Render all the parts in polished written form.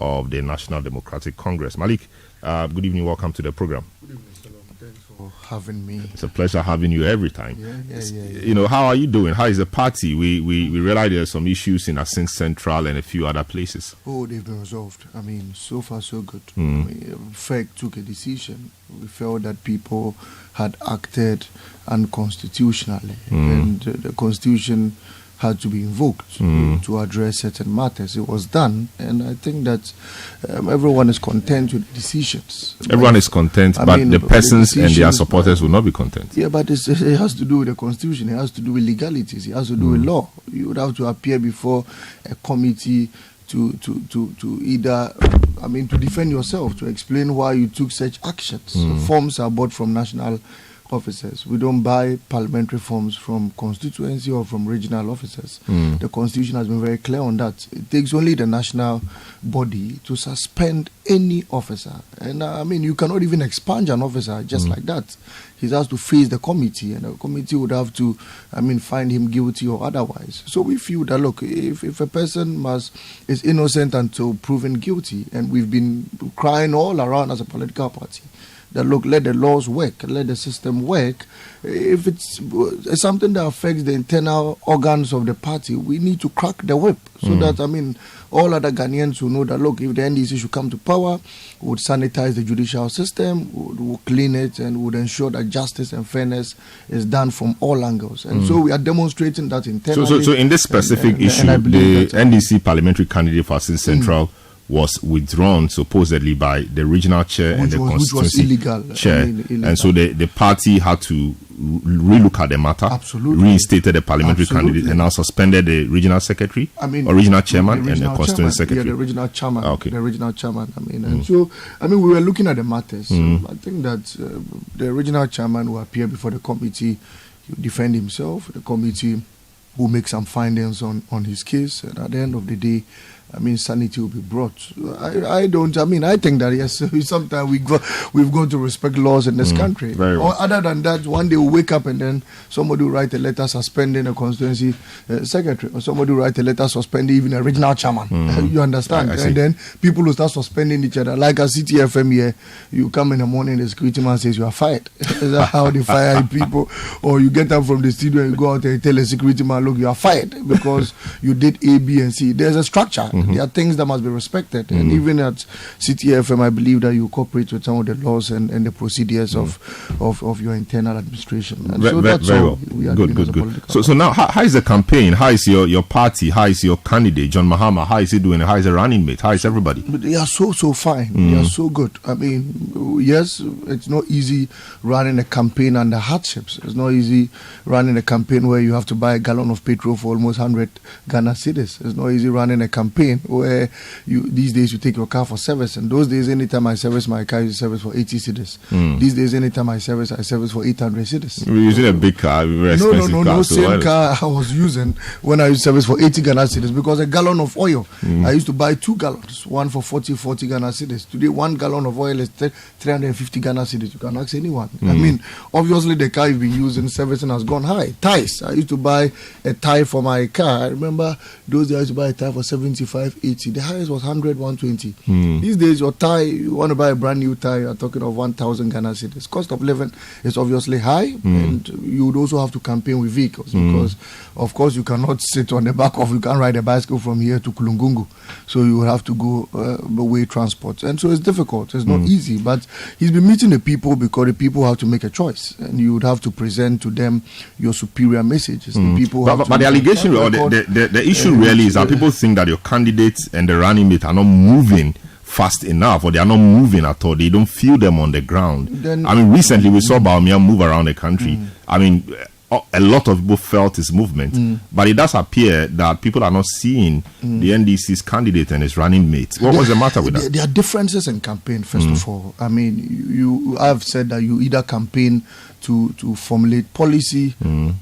of the National Democratic Congress. Malik, good evening. Welcome to the program. Good evening, Salom. Thanks for having me. It's a pleasure having you every time. Yeah. You know, how are you doing? How is the party? We realize there are some issues in Asin Central and a few other places. Oh, they've been resolved. I mean, so far so good. FEC took a decision. We felt that people had acted unconstitutionally, and the constitution had to be invoked to address certain matters. It was done, and I think that everyone is content with the decisions. Everyone is content, but the persons and their supporters will not be content. Yeah, but it has to do with the constitution. It has to do with legalities. It has to do with law. You would have to appear before a committee to either, to defend yourself, to explain why you took such actions. Forms are bought from national officers. We don't buy parliamentary forms from constituency or from regional officers. The constitution has been very clear on that. It takes only the national body to suspend any officer. And you cannot even expunge an officer just like that. He has to face the committee, and the committee would have to, find him guilty or otherwise. So we feel that, look, if a person is innocent until proven guilty, and we've been crying all around as a political party, that look, let the laws work, let the system work. If it's something that affects the internal organs of the party, we need to crack the whip so that, all other Ghanaians will know that, look, if the NDC should come to power, would sanitize the judicial system, would clean it, and would ensure that justice and fairness is done from all angles. And so we are demonstrating that internally. So in this specific issue, the NDC parliamentary candidate for Asin Central was withdrawn supposedly by the regional chair and the constituency chair. Illegal. And so the party had to relook at the matter, reinstated the parliamentary candidate, and now suspended the regional secretary, or regional chairman, and the constituency secretary. Yeah, the regional chairman. Okay. The regional chairman. And so, we were looking at the matters. So I think that the regional chairman will appear before the committee, he will defend himself. The committee will make some findings on his case, and at the end of the day, sanity will be brought. I think that, yes, sometimes we've got to respect laws in this country. Or other than that, one day we'll wake up and then somebody will write a letter suspending a constituency secretary, or somebody will write a letter suspending even a regional chairman. You understand? And then people will start suspending each other. Like at CTFM here, you come in the morning, the security man says you are fired. Is that how they fire people? Or you get up from the studio and you go out and tell the security man, look, you are fired because you did A, B, and C. There's a structure. There are things that must be respected. And even at CTFM, I believe that you cooperate with some of the laws and the procedures of your internal administration. And so that's all we are doing as a political. So now, how is the campaign? How is your party? How is your candidate, John Mahama? How is he doing? How is the running mate? How is everybody? But they are so fine. They are so good. Yes, it's not easy running a campaign under hardships. It's not easy running a campaign where you have to buy a gallon of petrol for almost 100 Ghana cedis. It's not easy running a campaign where these days you take your car for service, and those days anytime I service my car, you service for 80 cedis. These days anytime I service for 800 cedis. You're using a big car, very expensive car. No, same car I was using when I used service for 80 Ghana cedis, because a gallon of oil, I used to buy 2 gallons, one for 40 Ghana cedis. Today 1 gallon of oil is 350 Ghana cedis. You can ask anyone. Obviously the car you've been using, servicing has gone high. Tires, I used to buy a tire for my car. I remember those days I used to buy a tire for 75, 80. The highest was 100, 120. These days your tire, you want to buy a brand new tire, you're talking of 1,000 Ghana cedis. Cost of living is obviously high, and you would also have to campaign with vehicles, because of course you cannot sit on the back of, you can't ride a bicycle from here to Kulungungu, so you will have to go way transport, and so it's difficult. It's not easy, but he's been meeting the people because the people have to make a choice, and you would have to present to them your superior messages. The people but the allegation or the issue really is that people think that your candidates and the running mate are not moving fast enough, or they are not moving at all. They don't feel them on the ground. Recently we saw Bawumia move around the country. A lot of people felt his movement, but it does appear that people are not seeing the NDC's candidate and his running mate. What was the matter with that? There are differences in campaign, first of all. I've said that you either campaign to formulate policy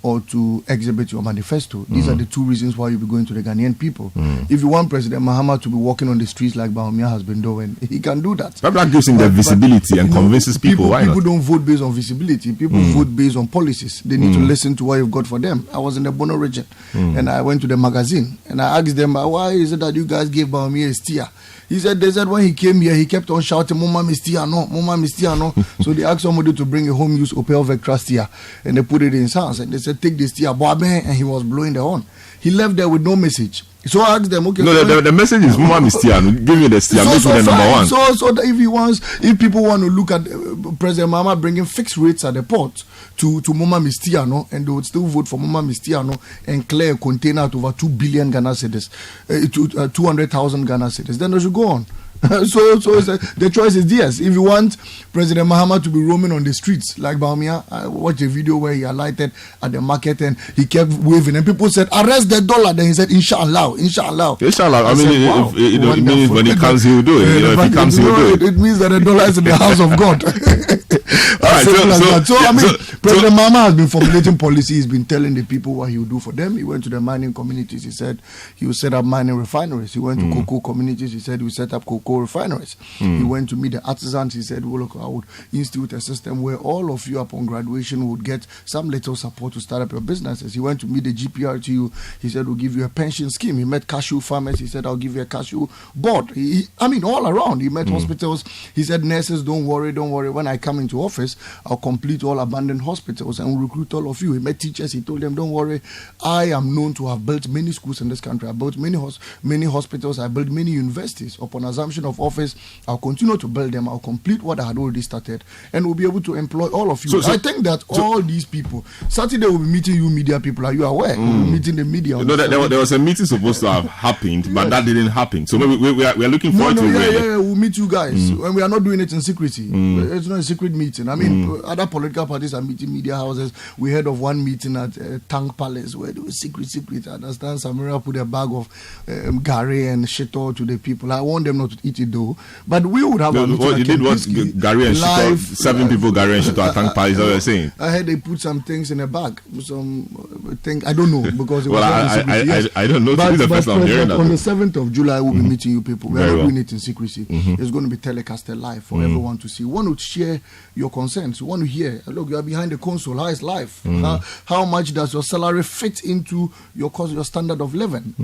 or to exhibit your manifesto. These are the two reasons why you'll be going to the Ghanaian people. If you want President Mahama to be walking on the streets like Bawumia has been doing, he can do that. But that gives him the visibility and convinces people. Why people not? Don't vote based on visibility. People vote based on policies. They need to listen listen to what you've got for them. I was in the Bono region, and I went to the magazine, and I asked them, why is it that you guys gave Bawumia a steer? They said when he came here, he kept on shouting, Mama Mistiano, Mama Mistiano. So they asked somebody to bring a home use Opel Vectra steer, and they put it in his hands, and they said, take the steer, and he was blowing the horn. He left there with no message. So I asked them, okay. No, the message is Mama Mistiano. Give me the steer. Make me the number one. So that if people want to look at President Mahama bringing fixed rates at the port to Mama Mistiano, and they would still vote for Mama Mistiano and clear a container at over 2 billion Ghana cedis, 200,000 Ghana cedis, then they should go on. So the choice is yes. If you want President Mahama to be roaming on the streets like Bawumia, I watched a video where he alighted at the market and he kept waving, and people said, arrest the dollar. Then he said, Inshallah. I mean, wow, it means when he comes, he will do it. If he comes, he will do it. It means that the dollar is in the house of God. President Mahama has been formulating policy. He's been telling the people what he will do for them. He went to the mining communities. He said he will set up mining refineries. He went to cocoa communities. He said he will set up cocoa refineries. He went to meet the artisans. He said, well, look, I would institute a system where all of you upon graduation would get some little support to start up your businesses. He went to meet the GPRTU. He said, we'll give you a pension scheme. He met cashew farmers. He said, I'll give you a cashew board. All around. He met hospitals. He said, nurses, don't worry. When I come into office, I'll complete all abandoned hospitals and recruit all of you. He met teachers. He told them, don't worry. I am known to have built many schools in this country. I built many hospitals. I built many universities. Upon assumption of office, I'll continue to build them. I'll complete what I had already started, and we'll be able to employ all of you. I think that all these people, Saturday we'll be meeting you media people. Are you aware? We'll be meeting the media. There was a meeting supposed to have happened, but that didn't happen. So maybe we are looking forward to it. We'll meet you guys, and we are not doing it in secrecy. It's not a secret meeting. I mean, other political parties are meeting media houses. We heard of one meeting at Tank Palace where there was secret. I understand Samira put a bag of Gary and Shito to the people. I want them not to eat it though, but we would have a meeting. What you did was Gary and Shito, 7 people Gary and Shito at Tank Palace. Is that what you're saying? I heard they put some things in a bag. Some thing I don't know because it was I don't know. This is the first time I'm hearing that. On the 7th of July, we'll be meeting you people. We are not doing it in secrecy. It's going to be telecasted live for everyone to see. Want to share your concerns? You want to hear? Look, you are behind the console. How is life? How much does your salary fit into your standard of living?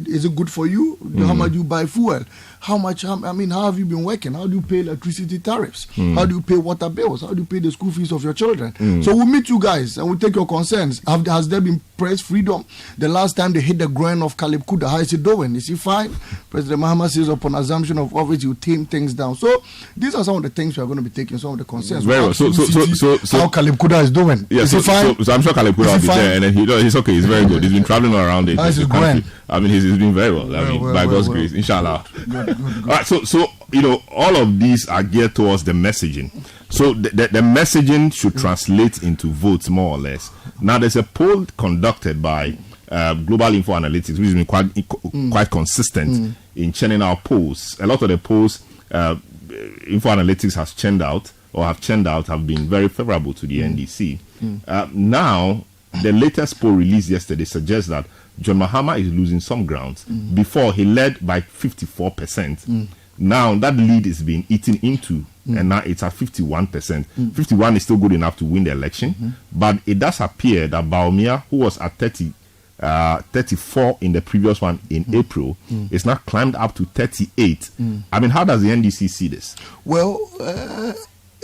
Is it good for you? How much do you buy fuel? How have you been working? How do you pay electricity tariffs? How do you pay water bills? How do you pay the school fees of your children? So we'll meet you guys and we'll take your concerns. Has there been press freedom? The last time they hit the ground of Caleb Kuda, how is he doing? Is he fine? President Mahama says upon assumption of office, you tame things down. So these are some of the things we are going to be taking, some of the concerns. Very well. So how Caleb Kuda is doing? Yeah, is he fine? So I'm sure Caleb Kuda will be there, and then he's okay. He's very good. He's been traveling around the country. I mean, he's been very well. By God's grace, inshallah. Good. All right. So all of these are geared towards the messaging. So the messaging should translate into votes more or less. Now there's a poll conducted by Global Info Analytics, which has been quite consistent in churning out polls. A lot of the polls Info Analytics has churned out have been very favorable to the NDC. Now, the latest poll released yesterday suggests that John Mahama is losing some grounds. Before, he led by 54%. Now, that lead is being eaten into, and now it's at 51%. 51 is still good enough to win the election, but it does appear that Bawumia, who was at 34 in the previous one in April, is now climbed up to 38. I mean, how does the NDC see this? Well,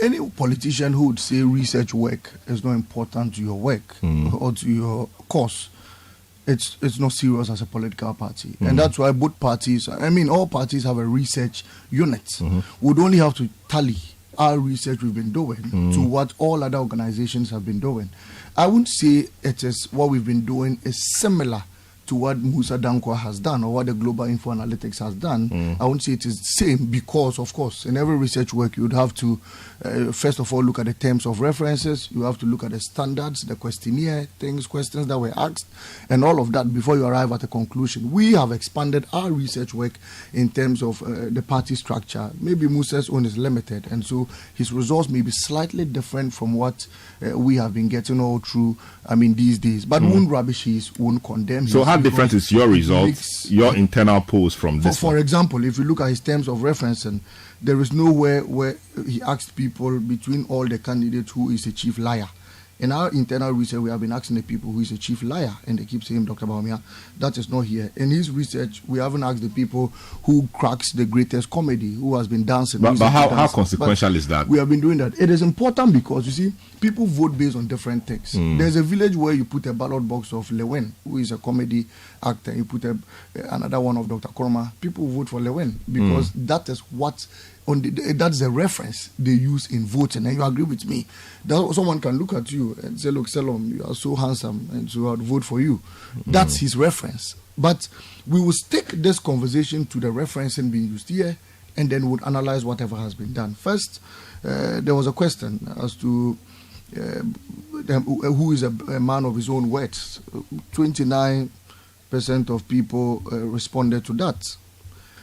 any politician who would say research work is not important to your work or to your cause, it's not serious as a political party. And that's why both parties, all parties have a research unit. We'd only have to tally our research we've been doing to what all other organizations have been doing. I wouldn't say it is what we've been doing is similar to what Musa Dankwa has done or what the Global Info Analytics has done. I won't say it is the same because, of course, in every research work, you would have to, first of all, look at the terms of references. You have to look at the standards, the questionnaire, questions that were asked, and all of that before you arrive at a conclusion. We have expanded our research work in terms of the party structure. Maybe Musa's own is limited, and so his results may be slightly different from what we have been getting all through, these days. But won't rubbish his, won't condemn him. So how different is your results, your internal polls from this? For example, if you look at his terms of reference, and there is nowhere where he asked people between all the candidates who is a chief liar. In our internal research, we have been asking the people who is a chief liar, and they keep saying Dr. Bawumia. That is not here. In his research, we haven't asked the people who cracks the greatest comedy, who has been dancing. But how consequential is that? We have been doing that. It is important because, you see, people vote based on different things. There's a village where you put a ballot box of Lewen, who is a comedy actor. You put another one of Dr. Koroma. People vote for Lewen because that is what... that's the reference they use in voting, and you agree with me that someone can look at you and say, look, Salom, you are so handsome, and so I'll vote for you. That's his reference. But we will stick this conversation to the referencing being used here, and then we'll analyze whatever has been done. First, there was a question as to who is a man of his own words. 29% of people responded to that.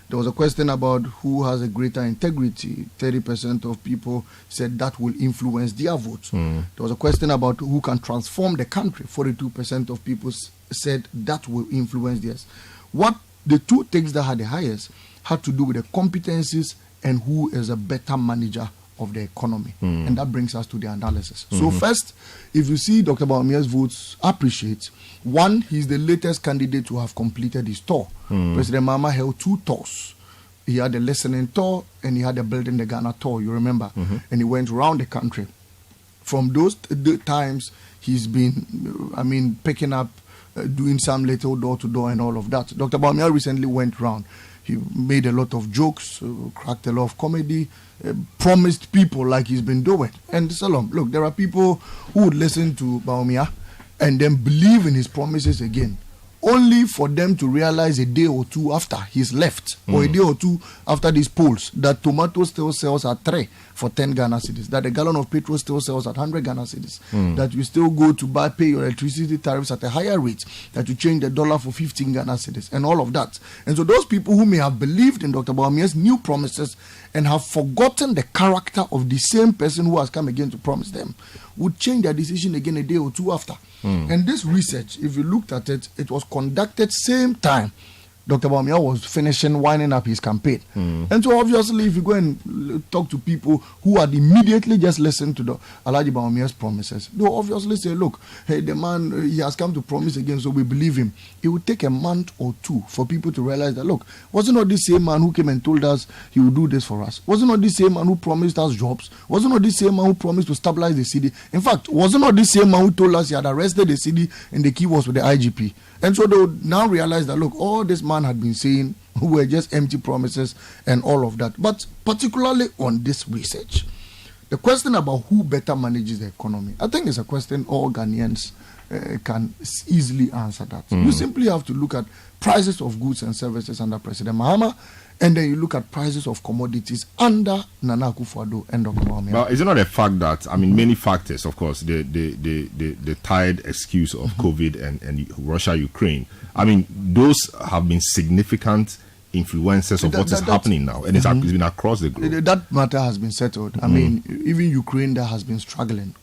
There was a question about who has a greater integrity. 30% of people said that will influence their votes. There was a question about who can transform the country. 42% of people said that will influence theirs. What the two things that had the highest had to do with the competencies and who is a better manager of the economy. And that brings us to the analysis. So first, if you see Dr. Bawumia's votes appreciate, one, he's the latest candidate to have completed his tour. President Mahama held 2 tours. He had a listening tour and he had a building the Ghana tour, you remember? And he went around the country. From those times, he's been, picking up, doing some little door-to-door and all of that. Dr. Bawumia recently went around. He made a lot of jokes, cracked a lot of comedy, promised people like he's been doing. And Salom, look, there are people who would listen to Bawumia and then believe in his promises again, only for them to realize a day or two after he's left, or a day or two after these polls, that tomato still sells at 3 for 10 Ghana cedis, that a gallon of petrol still sells at 100 Ghana cedis, that you still go to pay your electricity tariffs at a higher rate, that you change the dollar for 15 Ghana cedis, and all of that. And so those people who may have believed in Dr. Bawumia's new promises and have forgotten the character of the same person who has come again to promise them would change their decision again a day or two after. And this research, if you looked at it, it was conducted same time Dr. Bawumia was finishing winding up his campaign. And so obviously if you go and talk to people who had immediately just listened to the Alhaji Bawumia's promises, they'll obviously say, look, hey, the man, he has come to promise again, so we believe him. It would take a month or two for people to realize that, look, wasn't not this same man who came and told us he would do this for us? Wasn't not this same man who promised us jobs? Wasn't not this same man who promised to stabilize the city? In fact, wasn't not this same man who told us he had arrested the city and the key was with the IGP? And so they would now realize that, look, all this man had been saying were just empty promises and all of that. But particularly on this research, the question about who better manages the economy, I think it's a question all Ghanaians can easily answer that. You simply have to look at prices of goods and services under President Mahama, and then you look at prices of commodities under Nana Akufo-Addo and Dr. Bawumia. But is it not a fact that, I mean, many factors, of course, the tired excuse of COVID and Russia-Ukraine, I mean, those have been significant influences of what is happening now, and it's been across the globe. That matter has been settled. I mean, even Ukraine that has been struggling,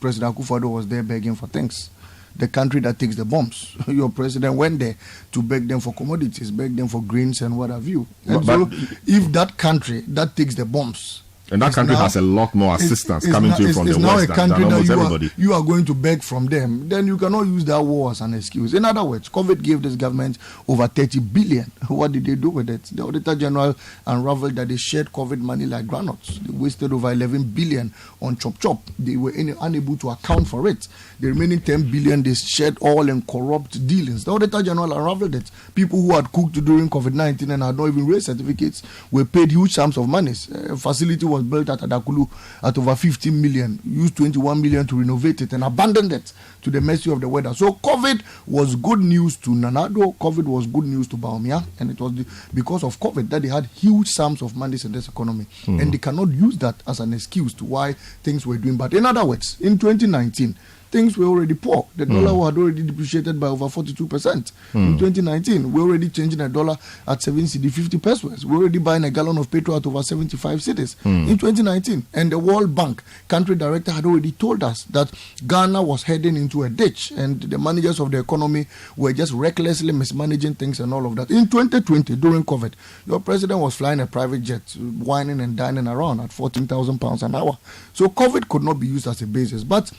President Akufo-Addo was there begging for things. The country that takes the bombs. Your president went there to beg them for commodities, beg them for grains and what have you. And so if that country that takes the bombs, and that country has a lot more assistance coming to you from the West than almost everybody. You are going to beg from them, then you cannot use that war as an excuse. In other words, COVID gave this government over 30 billion. What did they do with it? The Auditor General unraveled that they shared COVID money like granules. They wasted over 11 billion on chop. They were unable to account for it. The remaining 10 billion they shared all in corrupt dealings. The Auditor General unraveled it. People who had cooked during COVID-19 and had not even raised certificates were paid huge sums of money. A facility was built at Adakulu at over 15 million, used 21 million to renovate it and abandoned it to the mercy of the weather. So COVID was good news to Nanado, COVID was good news to Bawumia, and it was because of COVID that they had huge sums of money in this economy. And they cannot use that as an excuse to why things were doing bad. In other words, in 2019, things were already poor. The dollar had already depreciated by over 42%. In 2019, we're already changing a dollar at 7 cedi 50 pesos. We're already buying a gallon of petrol at over 75 cedis in 2019. And the World Bank country director had already told us that Ghana was heading into a ditch and the managers of the economy were just recklessly mismanaging things and all of that. In 2020, during COVID, your president was flying a private jet, whining and dining around at £14,000 an hour. So COVID could not be used as a basis. But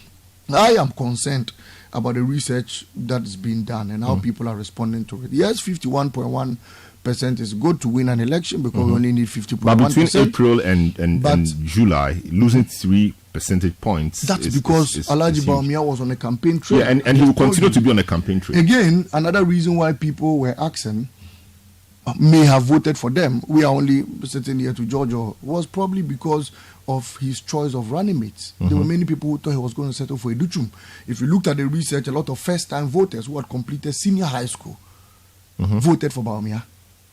I am concerned about the research that is being done and how people are responding to it. Yes, 51.1% is good to win an election because we only need 50.1%. But between April and July, losing 3 percentage points. That's because Alhaji Bawumia was on a campaign trail. Yeah, and he will continue to be on a campaign trail. Again, another reason why people were asking may have voted for them, we are only sitting here to judge, was probably because of his choice of running mates. There were many people who thought he was going to settle for Educhum. If you looked at the research, a lot of first-time voters who had completed senior high school voted for Bawumia.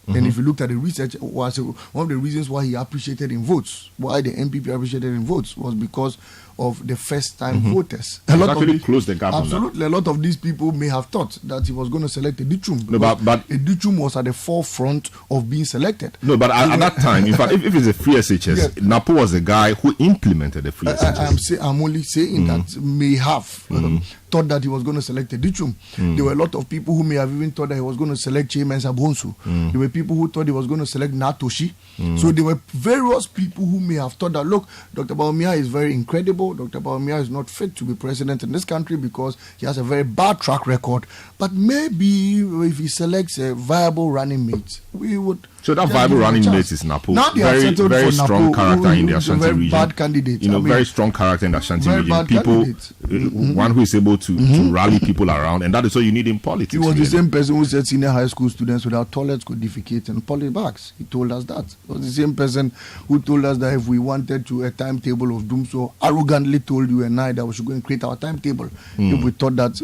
And if you looked at the research, was one of the reasons why he appreciated in votes, why the NPP appreciated in votes, was because of the first-time voters. A lot actually closed the gap. Absolutely, a lot of these people may have thought that he was going to select Educhum. No, but Educhum was at the forefront of being selected. No, but at that time, in fact, if it's a free SHS, Napo was the guy who implemented the free SHS. I'm only saying that may have thought that he was going to select Educhum. There were a lot of people who may have even thought that he was going to select Chairman Sabonsu. There were people who thought he was going to select Natoshi. So there were various people who may have thought that, look, Dr. Bawumia is very incredible. Dr. Bawumia is not fit to be president in this country because he has a very bad track record. But maybe if he selects a viable running mate, we would. So that viable running mate is Napo. Now they very strong character in the Ashanti region. Bad candidate. Very strong character in the Ashanti region. People, one who is able to rally people around, and that is what you need in politics. He was the same person who said senior high school students without toilets could defecate in polybags. He told us that. It was the same person who told us that if we wanted to a timetable of Doomso, arrogantly told you and I that we should go and create our timetable. If we thought that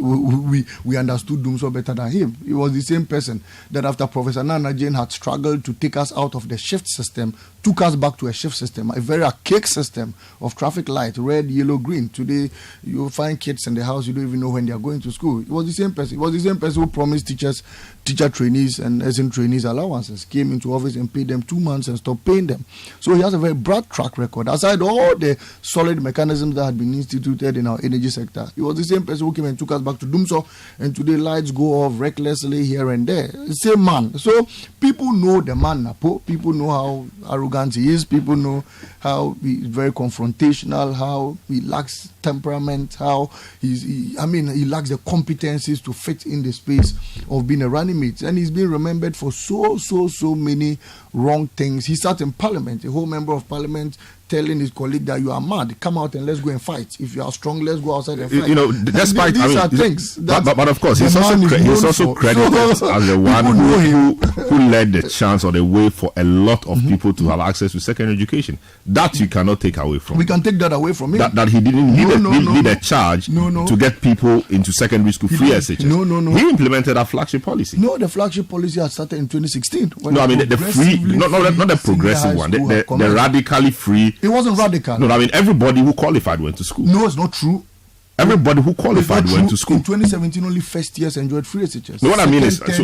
we understood Doomso better than him. He was the same person that after Professor Nana Jane had struggled to take us out of the shift system, took us back to a shift system, a very archaic system of traffic light, red, yellow, green. Today, you find kids in the house, you don't even know when they are going to school. It was the same person. It was the same person who promised teacher trainees and SM trainees allowances, came into office and paid them 2 months and stopped paying them. So he has a very broad track record. Aside all the solid mechanisms that had been instituted in our energy sector, it was the same person who came and took us back to Doomso, and today lights go off recklessly here and there. The same man. So people know the man Napo. People know how arrogant he is. People know how he's very confrontational, how he lacks temperament, how he lacks the competencies to fit in the space of being a running mate. And he's been remembered for so many wrong things. He sat in parliament, a whole member of parliament, telling his colleague that you are mad, come out and let's go and fight. If you are strong, let's go outside and fight. Despite these are things. But of course, he's also credited as the one who led the chance or the way for a lot of people to have access to secondary education. That you cannot take away from. We can take that away from him. That he didn't lead a charge to get people into secondary school free SHS. No. He implemented a flagship policy. No, the flagship policy had started in 2016. No, I mean the free, not the progressive one, the radically free. It wasn't radical. No, I mean everybody who qualified went to school. No, it's not true. Everybody who qualified went to school. In 2017, only first years enjoyed free SHS. No, what I mean is, how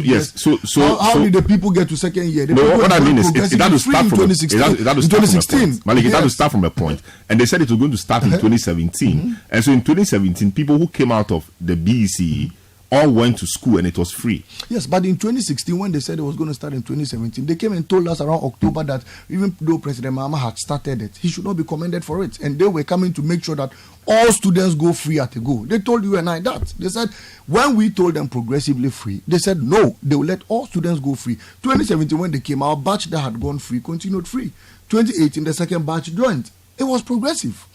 did the people get to second year? What I mean is, it had to start from 2016. Malik, it had to start from a point. And they said it was going to start in 2017. And so in 2017, people who came out of the BECE all went to school and it was free. Yes, but in 2016, when they said it was going to start in 2017, they came and told us around October that even though President Mahama had started it, he should not be commended for it. And they were coming to make sure that all students go free at a go. They told you and I that. They said, when we told them progressively free, they said no, they will let all students go free. 2017, when they came, our batch that had gone free continued free. 2018, the second batch joined. It was progressive.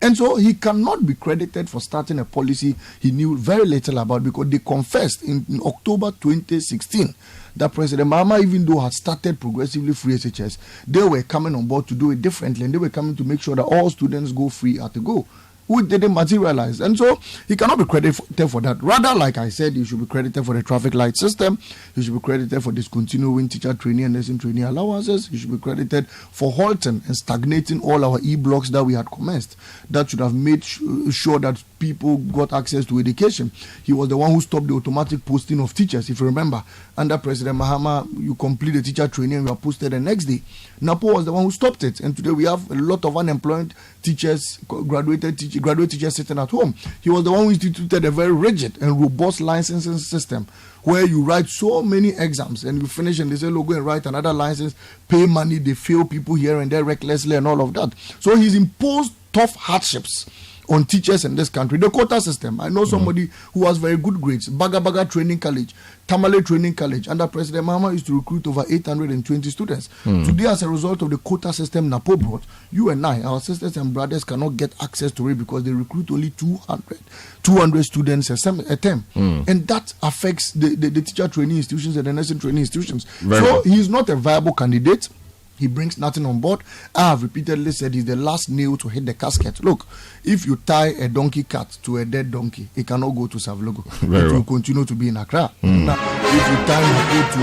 And so he cannot be credited for starting a policy he knew very little about, because they confessed in October 2016 that President Mahama, even though had started progressively free SHS, they were coming on board to do it differently, and they were coming to make sure that all students go free at the go, which didn't materialize. And so he cannot be credited for that. Rather, like I said, he should be credited for the traffic light system. He should be credited for discontinuing teacher training and nursing training allowances. He should be credited for halting and stagnating all our e-blocks that we had commenced. That should have made sure that people got access to education. He was the one who stopped the automatic posting of teachers. If you remember, under President Mahama, you complete the teacher training and you are posted the next day. Napo was the one who stopped it. And today we have a lot of unemployed teachers, graduate teachers sitting at home. He was the one who instituted a very rigid and robust licensing system where you write so many exams and you finish and they say, look, go and write another license, pay money, they fail people here and there recklessly and all of that. So he's imposed tough hardships on teachers in this country. The quota system. I know somebody who has very good grades. Baga Training College, Tamale Training College. Under President Mahama used to recruit over 820 students. Today, as a result of the quota system Napo brought, you and I, our sisters and brothers, cannot get access to it because they recruit only 200 students a term. And that affects the teacher training institutions and the nursing training institutions. So he is not a viable candidate. He brings nothing on board. I have repeatedly said he's the last nail to hit the casket. Look, if you tie a donkey cart to a dead donkey, it cannot go to Savlogo. It will continue to be in Accra. Now, if you tie it to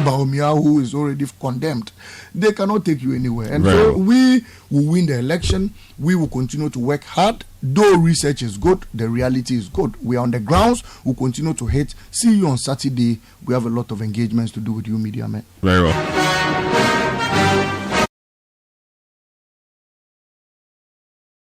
Bawumia, who is already condemned, they cannot take you anywhere. And so we will win the election. We will continue to work hard. Though research is good, the reality is good. We are on the grounds. We'll continue to hit. See you on Saturday. We have a lot of engagements to do with you, media men. Very well.